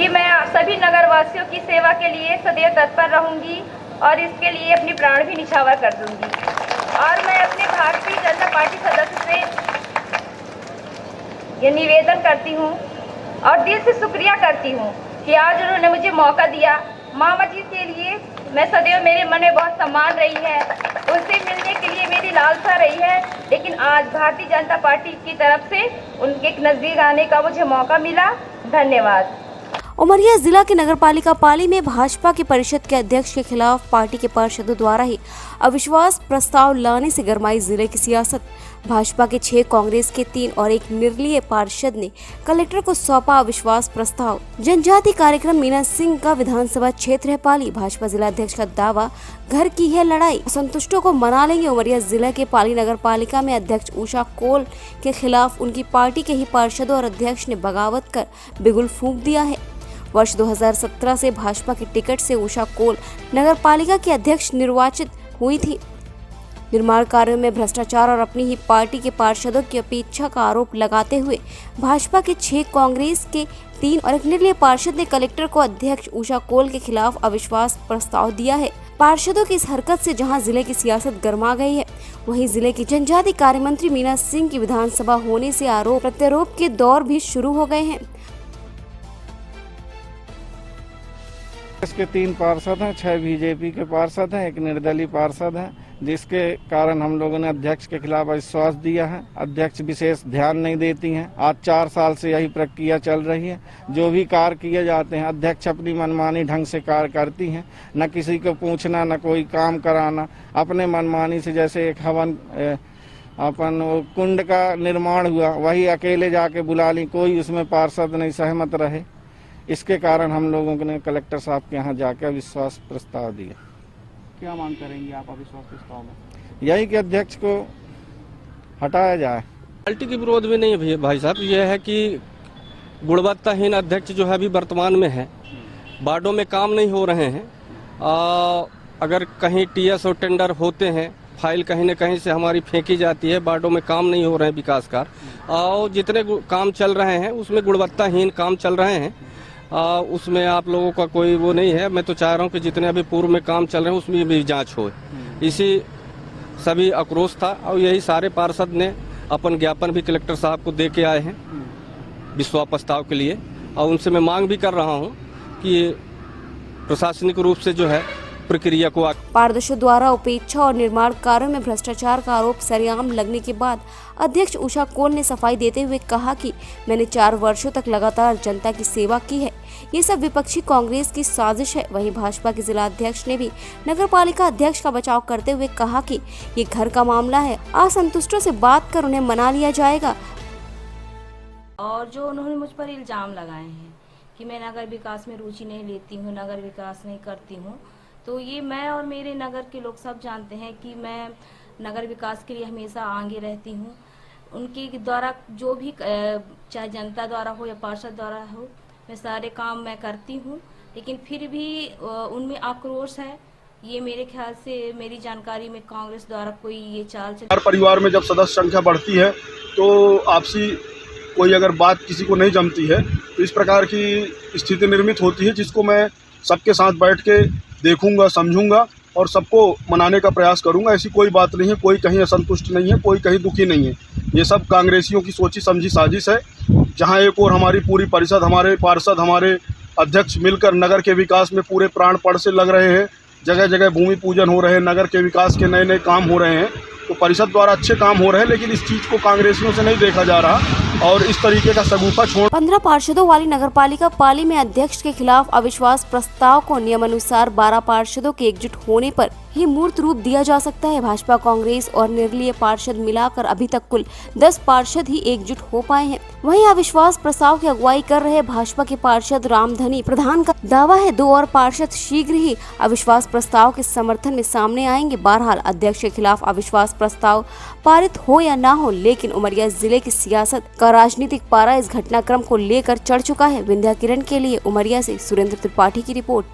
कि मैं सभी नगरवासियों की सेवा के लिए सदैव तत्पर रहूंगी और इसके लिए अपनी प्राण भी निछावर कर दूंगी। और मैं अपने भारतीय जनता पार्टी सदस्य से ये निवेदन करती हूँ और दिल से शुक्रिया करती हूँ कि आज उन्होंने मुझे मौका दिया। मामा जी के लिए मैं सदैव मेरे मन में बहुत सम्मान रही है, उनसे मिलने के लिए मेरी लालसा रही है, लेकिन आज भारतीय जनता पार्टी की तरफ से उनके नज़दीक आने का मुझे मौका मिला। धन्यवाद। उमरिया जिला के नगरपालिका पाली में भाजपा के परिषद के अध्यक्ष के खिलाफ पार्टी के पार्षदों द्वारा ही अविश्वास प्रस्ताव लाने से गरमाई जिले की सियासत। भाजपा के 6, कांग्रेस के 3 और एक निर्दलीय पार्षद ने कलेक्टर को सौंपा अविश्वास प्रस्ताव। जनजाति कार्यक्रम मीना सिंह का विधानसभा क्षेत्र है पाली। भाजपा जिला अध्यक्ष का दावा, घर की है लड़ाई, असंतुष्टों को मना लेंगे। उमरिया जिला के पाली नगर पालिका में अध्यक्ष उषा कोल के खिलाफ उनकी पार्टी के ही पार्षदों और अध्यक्ष ने बगावत कर बिगुल फूंक दिया है। वर्ष 2017 से भाजपा के टिकट से उषा कोल नगर पालिका की अध्यक्ष निर्वाचित हुई थी। निर्माण कार्यों में भ्रष्टाचार और अपनी ही पार्टी के पार्षदों की अपेक्षा का आरोप लगाते हुए भाजपा के 6, कांग्रेस के 3 और एक निर्दलीय पार्षद ने कलेक्टर को अध्यक्ष उषा कोल के खिलाफ अविश्वास प्रस्ताव दिया है। पार्षदों की इस हरकत से जहां जिले की सियासत गर्मा गई है, वहीं जिले की जनजाति कार्य मंत्री मीना सिंह की विधानसभा होने से आरोप प्रत्यारोप के दौर भी शुरू हो गए हैं। इसके 3 पार्षद हैं, 6 बीजेपी के पार्षद हैं, एक निर्दलीय पार्षद है, जिसके कारण हम लोगों ने अध्यक्ष के खिलाफ अविश्वास दिया है। अध्यक्ष विशेष ध्यान नहीं देती हैं। आज 4 साल से यही प्रक्रिया चल रही है। जो भी कार्य किए जाते हैं, अध्यक्ष अपनी मनमानी ढंग से कार्य करती हैं, न किसी को पूछना, न कोई काम कराना, अपने मनमानी से। जैसे एक हवन अपन कुंड का निर्माण हुआ, वही अकेले जाके बुला ली, कोई उसमें पार्षद नहीं सहमत रहे। इसके कारण हम लोगों ने कलेक्टर साहब के यहाँ जाकर अविश्वास प्रस्ताव दिया। क्या मांग करेंगे आप अविश्वास प्रस्ताव में? यही कि अध्यक्ष को हटाया जाए। पार्टी के विरोध में नहीं है भाई साहब, यह है कि गुणवत्ताहीन अध्यक्ष जो है अभी वर्तमान में है, वार्डों में काम नहीं हो रहे हैं। अगर कहीं टीएस और टेंडर होते हैं, फाइल कहीं न कहीं से हमारी फेंकी जाती है, वार्डों में काम नहीं हो रहे हैं विकास कार्य, और जितने काम चल रहे हैं उसमें गुणवत्ताहीन काम चल रहे हैं। उसमें आप लोगों का कोई वो नहीं है। मैं तो चाह रहा हूँ कि जितने अभी पूर्व में काम चल रहे हैं उसमें भी जांच हो। इसी सभी आक्रोश था और यही सारे पार्षद ने अपन ज्ञापन भी कलेक्टर साहब को दे के आए हैं विश्वास प्रस्ताव के लिए, और उनसे मैं मांग भी कर रहा हूँ कि प्रशासनिक रूप से जो है प्रक्रिया को पार्षदों द्वारा उपेक्षा और निर्माण कार्यों में भ्रष्टाचार का आरोप सरेआम लगने के बाद अध्यक्ष उषा कोल ने सफाई देते हुए कहा कि मैंने 4 वर्षों तक लगातार जनता की सेवा की है। ये सब विपक्षी कांग्रेस की साजिश है। वहीं भाजपा के जिला अध्यक्ष ने भी नगर पालिका अध्यक्ष का बचाव करते हुए कहा कि ये घर का मामला है, असंतुष्टों से बात कर उन्हें मना लिया जाएगा। और जो उन्होंने मुझ पर इल्जाम लगाए हैं कि मैं नगर विकास में रुचि नहीं लेती हूँ, नगर विकास नहीं करती हूँ, तो ये मैं और मेरे नगर के लोग सब जानते हैं कि मैं नगर विकास के लिए हमेशा आगे रहती हूँ। उनके द्वारा जो भी चाहे जनता द्वारा हो या पार्षद द्वारा हो, मैं सारे काम मैं करती हूँ, लेकिन फिर भी उनमें आक्रोश है। ये मेरे ख्याल से, मेरी जानकारी में कांग्रेस द्वारा कोई ये चाल चल। हर परिवार में जब सदस्य संख्या बढ़ती है तो आपसी कोई अगर बात किसी को नहीं जमती है तो इस प्रकार की स्थिति निर्मित होती है, जिसको मैं सबके साथ बैठ के देखूंगा, समझूंगा और सबको मनाने का प्रयास करूंगा। ऐसी कोई बात नहीं है, कोई कहीं असंतुष्ट नहीं है, कोई कहीं दुखी नहीं है। ये सब कांग्रेसियों की सोची समझी साजिश है, जहां एक और हमारी पूरी परिषद, हमारे पार्षद, हमारे अध्यक्ष मिलकर नगर के विकास में पूरे प्राणपण से लग रहे हैं। जगह जगह भूमि पूजन हो रहे हैं, नगर के विकास के नए नए काम हो रहे हैं, तो परिषद द्वारा अच्छे काम हो रहे हैं, लेकिन इस चीज़ को कांग्रेसियों से नहीं देखा जा रहा और इस तरीके का सगुफा छोड़। 15 पार्षदों वाली नगरपालिका पाली में अध्यक्ष के खिलाफ अविश्वास प्रस्ताव को नियमानुसार 12 पार्षदों के एकजुट होने पर ही मूर्त रूप दिया जा सकता है। भाजपा, कांग्रेस और निर्दलीय पार्षद मिलाकर अभी तक कुल 10 पार्षद ही एकजुट हो पाए हैं। वहीं अविश्वास प्रस्ताव की अगुवाई कर रहे भाजपा के पार्षद रामधनी प्रधान का दावा है 2 और पार्षद शीघ्र ही अविश्वास प्रस्ताव के समर्थन में सामने आएंगे। बहरहाल अध्यक्ष के खिलाफ अविश्वास प्रस्ताव पारित हो या ना हो, लेकिन उमरिया जिले की सियासत का राजनीतिक पारा इस घटनाक्रम को लेकर चढ़ चुका है। विंध्या किरण के लिए उमरिया से सुरेंद्र त्रिपाठी की रिपोर्ट।